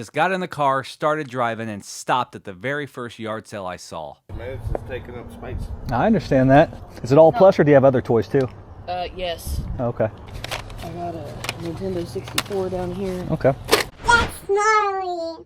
Just got in the car, started driving, and stopped at the very first yard sale I saw. Man, it's just taking up space. I understand that. Is it all plush or do you have other toys too? Yes. Okay. I got a Nintendo 64 down here. Okay. That's gnarly.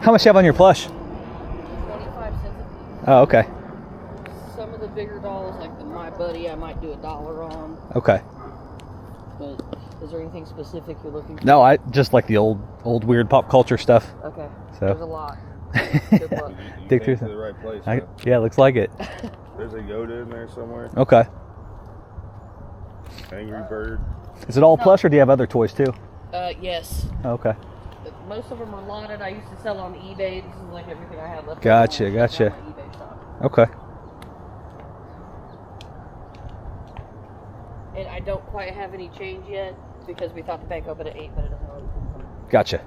How much do you have on your plush? 25 cents a piece. Oh, okay. Some of the bigger dolls, like the My Buddy, I might do $1 on. Okay. But is there anything specific you're looking for? No, I just like the old weird pop culture stuff. Okay. So. There's a lot. Good luck. You Dig came through to the right place. I, Huh? yeah, looks like it. There's a Yoda in there somewhere. Okay. Angry Bird. Is it all plush or do you have other toys too? Yes. Okay. Most of them are lotted. I used to sell on eBay. This is like everything I had left. Gotcha, on gotcha. my eBay shop. Okay. And I don't quite have any change yet because we thought the bank opened at 8, but it doesn't open. Gotcha.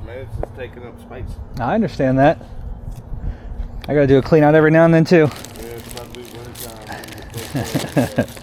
Man, it's just taking up space. I understand that. I gotta do a clean out every now and then too. Yeah, it's about to be winter time.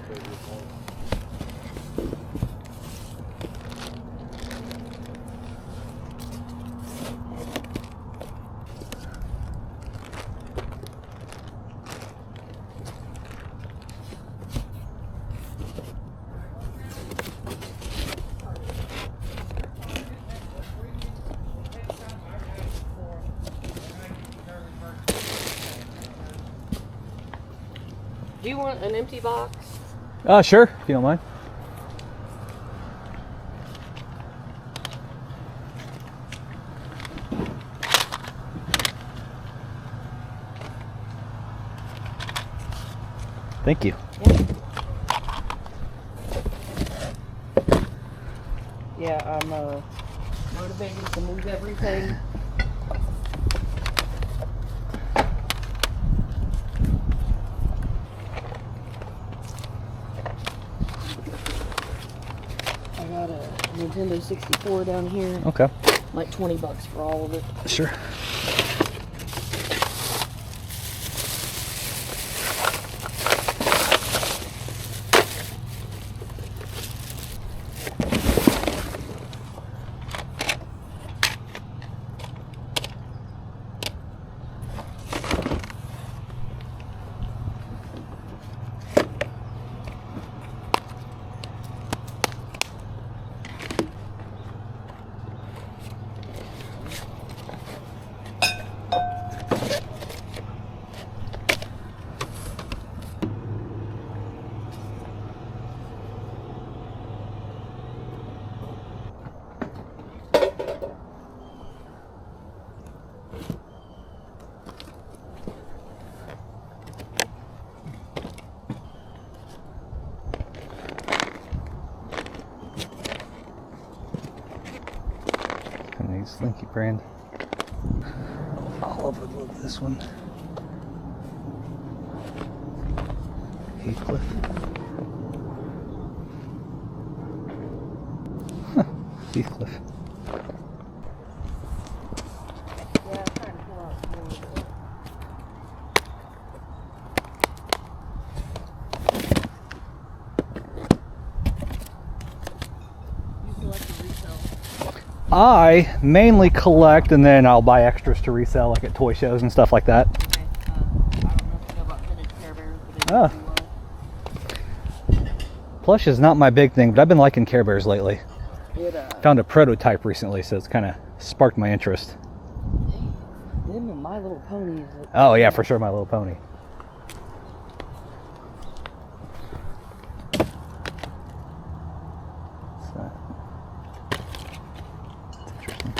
Do you want an empty box? Sure, if you don't mind. Thank you. Yeah, I'm motivated to move everything. I got a Nintendo 64 down here. Okay. Like $20 for all of it. Sure. Slinky brand. I'll overload this one. Heathcliff. Huh. Heathcliff. Yeah, I'm trying to pull out some more. You collect and resell. I mainly collect and then I'll buy extras to resell, like at toy shows and stuff like that. Okay. I don't know if you know about vintage Care Bears, but they do well. Plush is not my big thing, but I've been liking Care Bears lately. It, Found a prototype recently, so it's kind of sparked my interest. them and My Little Ponies. Oh yeah, for sure, My Little Pony. So, that's interesting. If you're into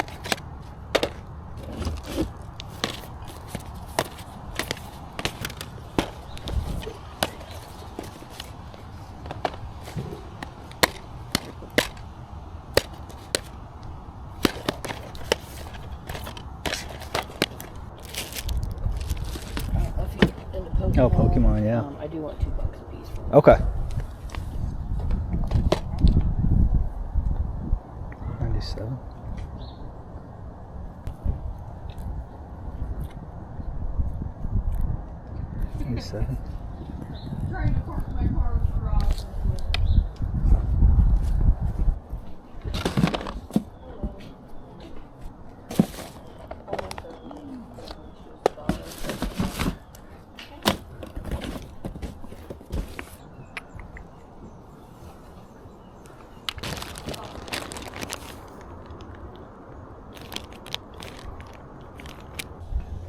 Pokemon, Oh, Pokemon, yeah. I do want $2 a piece for them. Okay. 97. $97. Trying to park my car with the garage.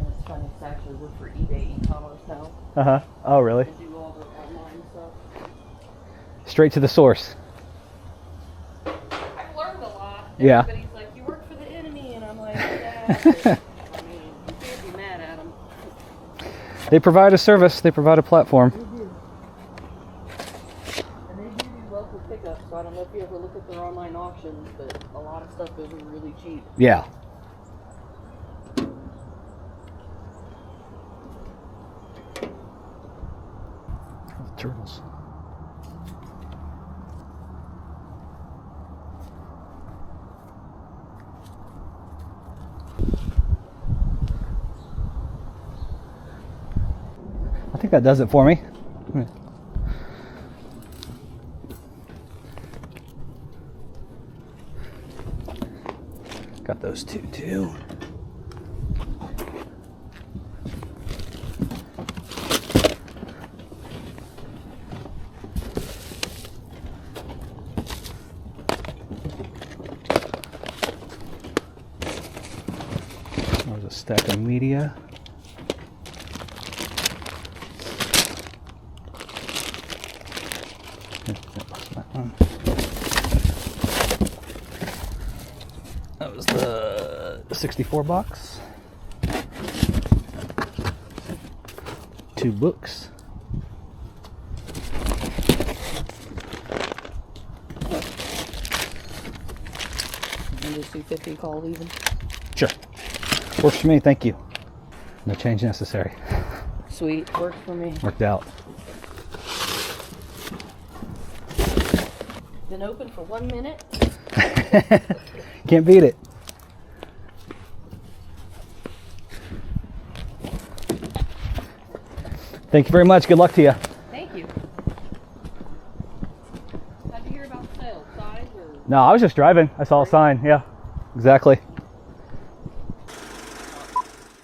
It's funny to actually work for eBay e-commerce now. Oh, really? And do all the online stuff. Straight to the source. I've learned a lot. Yeah. Everybody's like, you work for the enemy, and I'm like, yeah. But, I mean, you can't be mad at them. They provide a service. They provide a platform. And they do local pickups, so I don't know if you ever look at their online auctions, but a lot of stuff goes really cheap. Yeah. Turtles. I think that does it for me. Got those two too. There's a stack of media. That was the 64 box. 2 books. And just do 50 call even. Sure. Works for me, thank you. No change necessary. Sweet, works for me. Worked out. Been open for 1 minute. Can't beat it. Thank you very much. Good luck to you. Thank you. How'd you hear about the sale? Size or? No, I was just driving. I saw a sign. Yeah, exactly.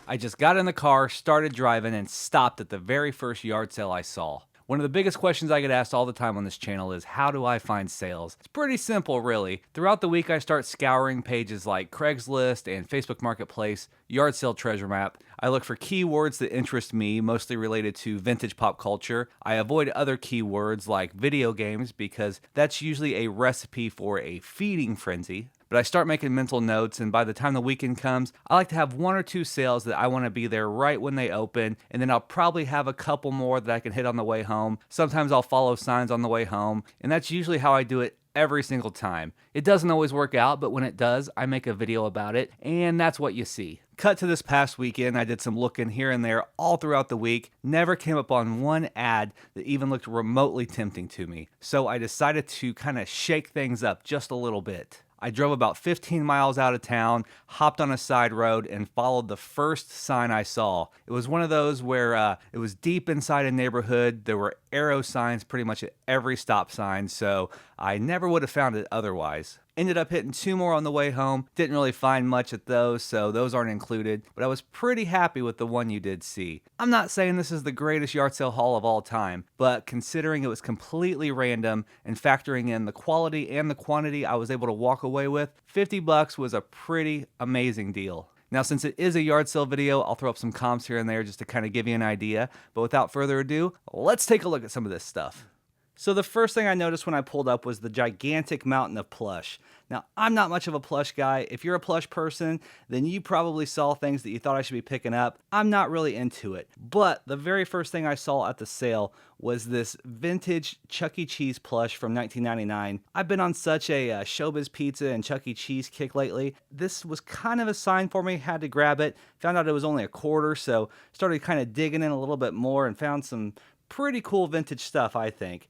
I just got in the car, started driving, and stopped at the very first yard sale I saw. One of the biggest questions I get asked all the time on this channel is, how do I find sales? It's pretty simple, really. Throughout the week, I start scouring pages like Craigslist and Facebook Marketplace, Yard Sale Treasure Map. I look for keywords that interest me, mostly related to vintage pop culture. I avoid other keywords like video games because that's usually a recipe for a feeding frenzy. But I start making mental notes, and by the time the weekend comes, I like to have 1 or 2 sales that I want to be there right when they open, and then I'll probably have a couple more that I can hit on the way home. Sometimes I'll follow signs on the way home, and that's usually how I do it every single time. It doesn't always work out, but when it does, I make a video about it, and that's what you see. Cut to this past weekend, I did some looking here and there all throughout the week, never came up on one ad that even looked remotely tempting to me. So I decided to kind of shake things up just a little bit. I drove about 15 miles out of town, hopped on a side road, and followed the first sign I saw. It was one of those where it was deep inside a neighborhood. There were arrow signs pretty much at every stop sign, so I never would have found it otherwise. Ended up hitting 2 more on the way home. Didn't really find much at those, so those aren't included, but I was pretty happy with the one you did see. I'm not saying this is the greatest yard sale haul of all time, but considering it was completely random and factoring in the quality and the quantity I was able to walk away with, $50 was a pretty amazing deal. Now, since it is a yard sale video, I'll throw up some comps here and there just to kind of give you an idea, but without further ado, let's take a look at some of this stuff. So the first thing I noticed when I pulled up was the gigantic mountain of plush. Now, I'm not much of a plush guy. If you're a plush person, then you probably saw things that you thought I should be picking up. I'm not really into it. But the very first thing I saw at the sale was this vintage Chuck E. Cheese plush from 1999. I've been on such a Showbiz Pizza and Chuck E. Cheese kick lately. This was kind of a sign for me, had to grab it. Found out it was only a quarter, so started kind of digging in a little bit more and found some pretty cool vintage stuff, I think.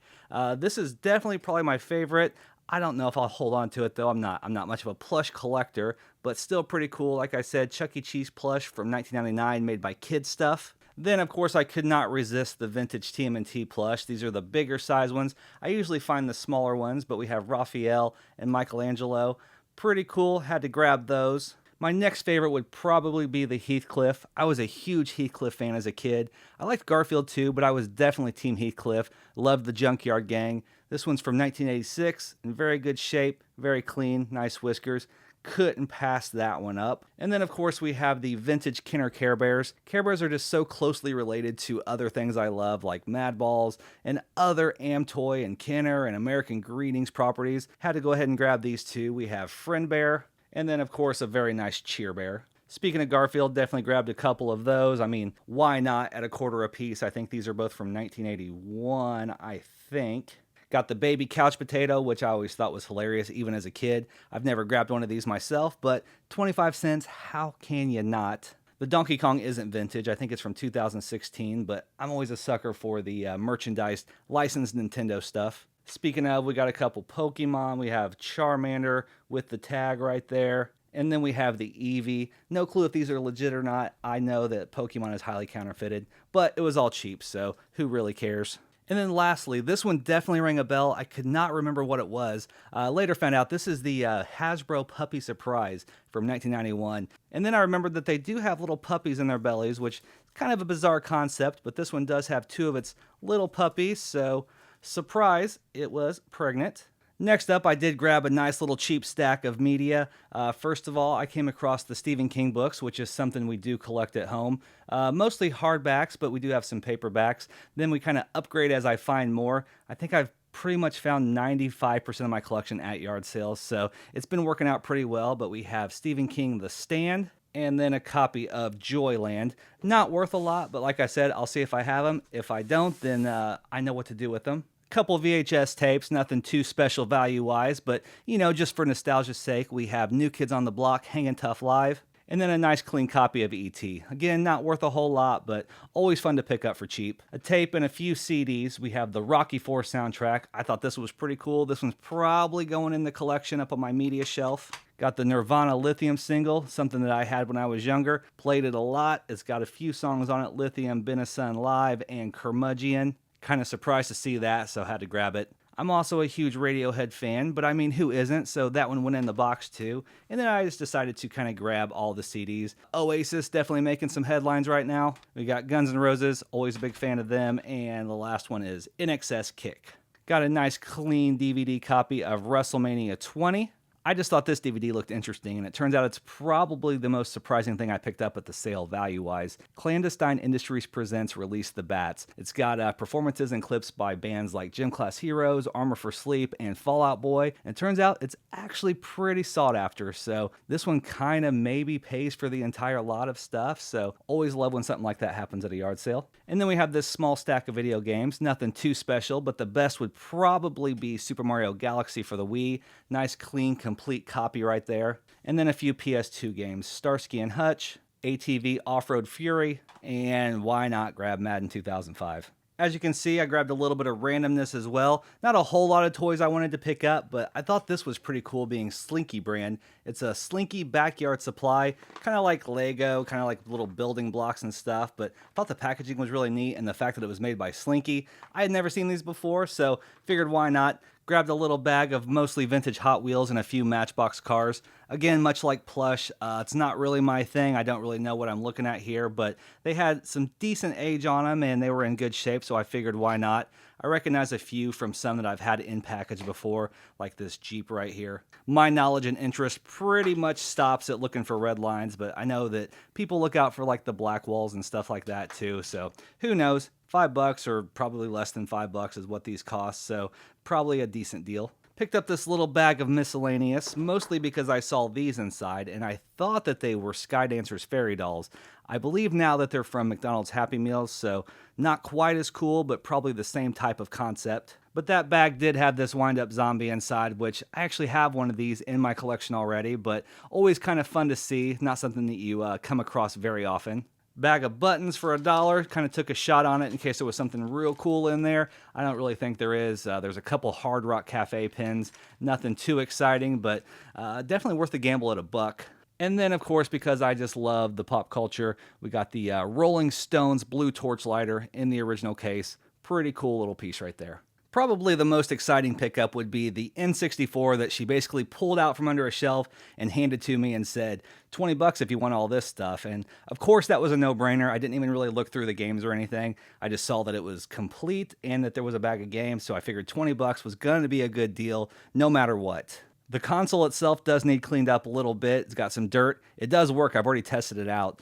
This is definitely probably my favorite. I don't know if I'll hold on to it though. I'm not much of a plush collector, but still pretty cool. Like I said, Chuck E. Cheese plush from 1999 made by Kid Stuff. Then, of course, I could not resist the vintage TMNT plush. These are the bigger size ones. I usually find the smaller ones, but we have Raphael and Michelangelo. Pretty cool. Had to grab those. My next favorite would probably be the Heathcliff. I was a huge Heathcliff fan as a kid. I liked Garfield too, but I was definitely Team Heathcliff. Loved the Junkyard Gang. This one's from 1986, in very good shape, very clean, nice whiskers. Couldn't pass that one up. And then, of course, we have the vintage Kenner Care Bears. Care Bears are just so closely related to other things I love, like Mad Balls and other Amtoy and Kenner and American Greetings properties. Had to go ahead and grab these two. We have Friend Bear, and then, of course, a very nice Cheer Bear. Speaking of Garfield, definitely grabbed a couple of those. I mean, why not at a quarter a piece? I think these are both from 1981, I think. Got the baby couch potato, which I always thought was hilarious, even as a kid. I've never grabbed one of these myself, but 25 cents, how can you not? The Donkey Kong isn't vintage. I think it's from 2016, but I'm always a sucker for the merchandised, licensed Nintendo stuff. Speaking of, we got a couple Pokemon. We have Charmander with the tag right there. And then we have the Eevee. No clue if these are legit or not. I know that Pokemon is highly counterfeited, but it was all cheap, so who really cares? And then lastly, this one definitely rang a bell. I could not remember what it was. Later found out this is the Hasbro Puppy Surprise from 1991. And then I remembered that they do have little puppies in their bellies, which is kind of a bizarre concept, but this one does have 2 of its little puppies, so surprise, it was pregnant. Next up, I did grab a nice little cheap stack of media. First of all, I came across the Stephen King books, which is something we do collect at home. Mostly hardbacks, but we do have some paperbacks. Then we kind of upgrade as I find more. I think I've pretty much found 95% of my collection at yard sales, so it's been working out pretty well. But we have Stephen King The Stand, and then a copy of Joyland. Not worth a lot, but like I said, I'll see if I have them. If I don't, then I know what to do with them. Couple VHS tapes, nothing too special value-wise, but, you know, just for nostalgia's sake, we have New Kids on the Block, Hangin' Tough Live, and then a nice clean copy of E.T. Again, not worth a whole lot, but always fun to pick up for cheap. A tape and a few CDs. We have the Rocky IV soundtrack. I thought this was pretty cool. This one's probably going in the collection up on my media shelf. Got the Nirvana Lithium single, something that I had when I was younger. Played it a lot. It's got a few songs on it, Lithium, Been a Sun Live, and Curmudgeon. Kind of surprised to see that, so had to grab it. I'm also a huge Radiohead fan, but I mean, who isn't? So that one went in the box too. And then I just decided to kind of grab all the CDs. Oasis, definitely making some headlines right now. We got Guns N' Roses, always a big fan of them. And the last one is INXS Kick. Got a nice clean DVD copy of WrestleMania 20. I just thought this DVD looked interesting, and it turns out it's probably the most surprising thing I picked up at the sale value-wise. Clandestine Industries Presents Release the Bats. It's got performances and clips by bands like Gym Class Heroes, Armor for Sleep, and Fall Out Boy, and it turns out it's actually pretty sought after, so this one kind of maybe pays for the entire lot of stuff, so always love when something like that happens at a yard sale. And then we have this small stack of video games, nothing too special, but the best would probably be Super Mario Galaxy for the Wii. Nice, clean, complete copy right there. And then a few PS2 games, Starsky and Hutch, ATV Off-Road Fury, and why not grab Madden 2005. As you can see, I grabbed a little bit of randomness as well. Not a whole lot of toys I wanted to pick up, but I thought this was pretty cool being Slinky brand. It's a Slinky backyard supply, kind of like Lego, kind of like little building blocks and stuff, but I thought the packaging was really neat and the fact that it was made by Slinky. I had never seen these before, so figured why not. Grabbed a little bag of mostly vintage Hot Wheels and a few Matchbox cars. Again, much like plush, it's not really my thing. I don't really know what I'm looking at here, but they had some decent age on them and they were in good shape, so I figured why not. I recognize a few from some that I've had in package before, like this Jeep right here. My knowledge and interest pretty much stops at looking for red lines, but I know that people look out for like the black walls and stuff like that too, so who knows? $5 or probably less than $5 is what these cost, so probably a decent deal. Picked up this little bag of miscellaneous, mostly because I saw these inside and I thought that they were Skydancer's fairy dolls. I believe now that they're from McDonald's Happy Meals, so not quite as cool, but probably the same type of concept. But that bag did have this wind-up zombie inside, which I actually have one of these in my collection already, but always kind of fun to see, not something that you come across very often. Bag of buttons for $1. Kind of took a shot on it in case there was something real cool in there. I don't really think there is. There's a couple Hard Rock Cafe pins. Nothing too exciting, but definitely worth the gamble at $1. And then, of course, because I just love the pop culture, we got the Rolling Stones blue torch lighter in the original case. Pretty cool little piece right there. Probably the most exciting pickup would be the N64 that she basically pulled out from under a shelf and handed to me and said, $20 if you want all this stuff. And of course that was a no-brainer. I didn't even really look through the games or anything. I just saw that it was complete and that there was a bag of games, so I figured $20 was going to be a good deal no matter what. The console itself does need cleaned up a little bit. It's got some dirt. It does work. I've already tested it out.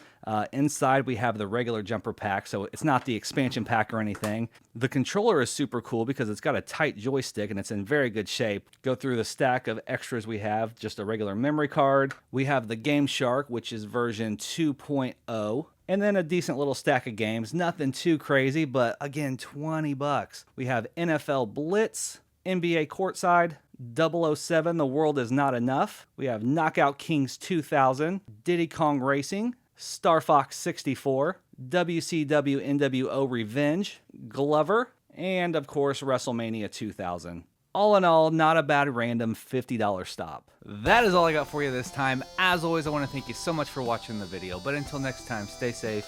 Inside we have the regular jumper pack, so it's not the expansion pack or anything. The controller is super cool because it's got a tight joystick and it's in very good shape. Go through the stack of extras we have. Just a regular memory card. We have the Game Shark, which is version 2.0. And then a decent little stack of games. Nothing too crazy, but again, $20. We have NFL Blitz, NBA Courtside, 007, The World Is Not Enough. We have Knockout Kings 2000, Diddy Kong Racing, Star Fox 64, WCW NWO Revenge, Glover, and of course WrestleMania 2000. All in all, not a bad random $50 stop. That is all I got for you this time. As always, I want to thank you so much for watching the video. But until next time, stay safe,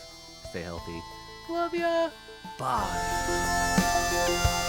stay healthy. Love ya. Bye.